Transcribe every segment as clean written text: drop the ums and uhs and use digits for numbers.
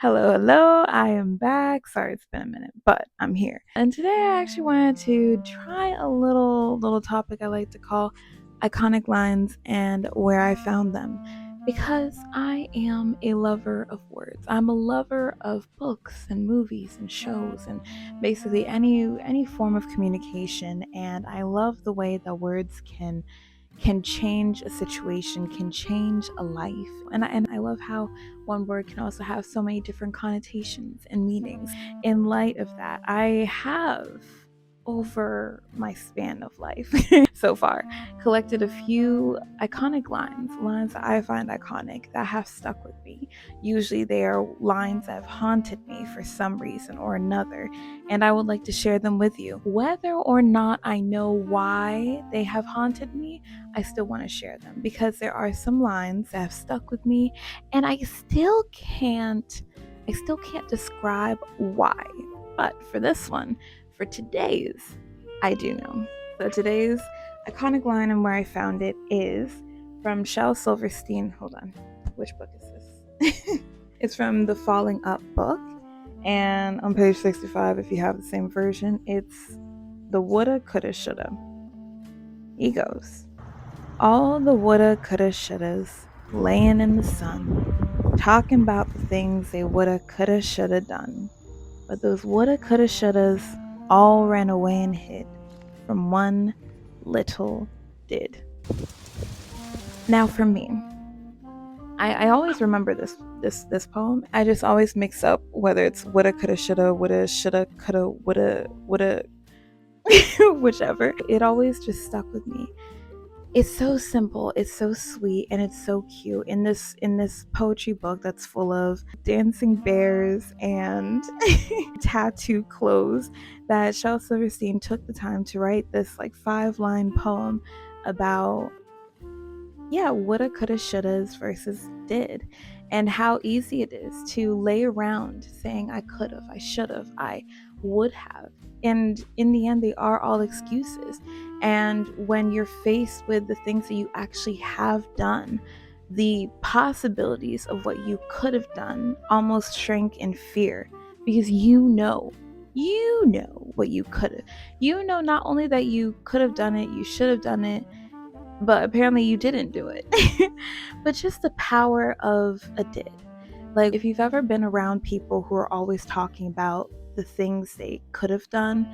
Hello. I am back. Sorry, it's been a minute, but I'm here. And today I actually wanted to try a little topic I like to call iconic lines and where I found them. Because I am a lover of words. I'm a lover of books and movies and shows and basically any form of communication, and I love the way that words can change a situation, can change a life. And I love how one word can also have so many different connotations and meanings. In light of that, I have, over my span of life so far, collected a few iconic lines that I find iconic that have stuck with me. Usually they are lines that have haunted me for some reason or another, and I would like to share them with you. Whether or not I know why they have haunted me, I still want to share them because there are some lines that have stuck with me, and I still can't describe why. But for this one, for today's, I do know. So today's iconic line and where I found it is from Shel Silverstein. Hold on. Which book is this? It's from the Falling Up book. And on page 65, if you have the same version, it's the woulda, coulda, shoulda. He goes, all the woulda, coulda, shouldas laying in the sun, talking about the things they woulda, coulda, shoulda done. But those woulda, coulda, shouldas all ran away and hid from one little did. Now for me, I always remember this poem. I just always mix up whether it's woulda, coulda, shoulda, coulda, woulda, whichever. It always just stuck with me. It's so simple, it's so sweet, and it's so cute in this poetry book that's full of dancing bears and tattoo clothes, that Shel Silverstein took the time to write this like 5-line poem about, yeah, woulda, coulda, shouldas versus did, and how easy it is to lay around saying I could have, I should have, I would have. And in the end, they are all excuses. And when you're faced with the things that you actually have done, the possibilities of what you could have done almost shrink in fear, because you know what you could have. You know not only that you could have done it, you should have done it, but apparently you didn't do it. But just the power of a did. Like, if you've ever been around people who are always talking about the things they could have done,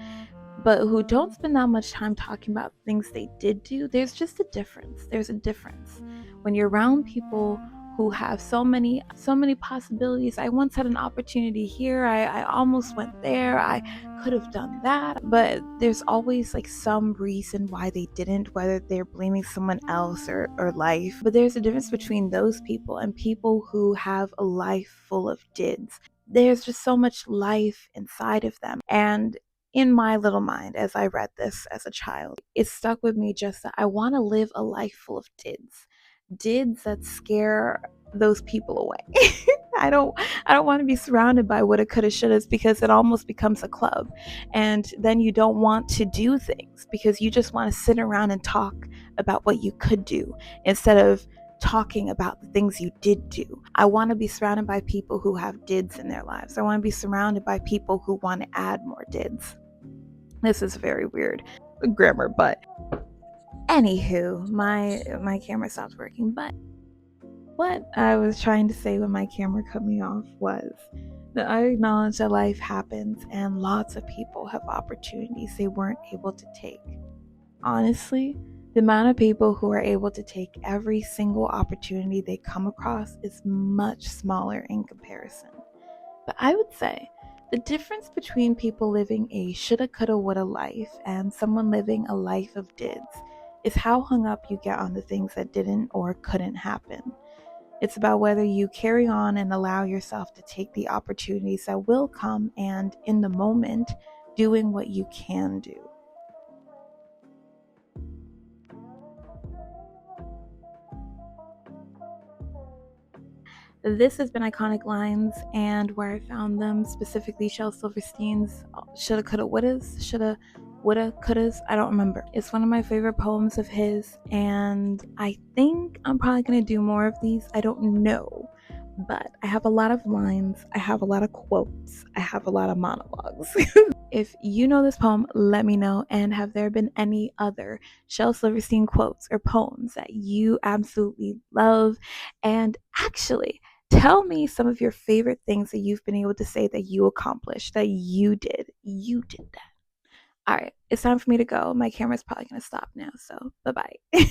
but who don't spend that much time talking about things they did do, there's just a difference. There's a difference. When you're around people who have so many possibilities. I once had an opportunity here. I almost went there. I could have done that. But there's always like some reason why they didn't, whether they're blaming someone else or life. But there's a difference between those people and people who have a life full of dids. There's just so much life inside of them. And in my little mind, as I read this as a child, it stuck with me just that I want to live a life full of dids that scare those people away. I don't want to be surrounded by woulda, coulda, shouldas, because it almost becomes a club. And then you don't want to do things because you just want to sit around and talk about what you could do instead of talking about the things you did do. I want to be surrounded by people who have dids in their lives. I want to be surrounded by people who want to add more dids. This is very weird grammar, but anywho, my camera stopped working. But what I was trying to say when my camera cut me off was that I acknowledge that life happens and lots of people have opportunities they weren't able to take. Honestly, the amount of people who are able to take every single opportunity they come across is much smaller in comparison. But I would say the difference between people living a shoulda, coulda, woulda life and someone living a life of dids is how hung up you get on the things that didn't or couldn't happen. It's about whether you carry on and allow yourself to take the opportunities that will come, and in the moment, doing what you can do. This has been Iconic Lines and where I found them, specifically Shel Silverstein's Shoulda, Coulda, Wouldas, Shoulda, Woulda, Couldas, I don't remember. It's one of my favorite poems of his, and I think I'm probably going to do more of these. I don't know. but I have a lot of lines, I have a lot of quotes, I have a lot of monologues. If you know this poem, let me know. And have there been any other Shel Silverstein quotes or poems that you absolutely love? And actually, tell me some of your favorite things that you've been able to say that you accomplished, that you did. You did that. All right, it's time for me to go. My camera's probably going to stop now. So, bye bye.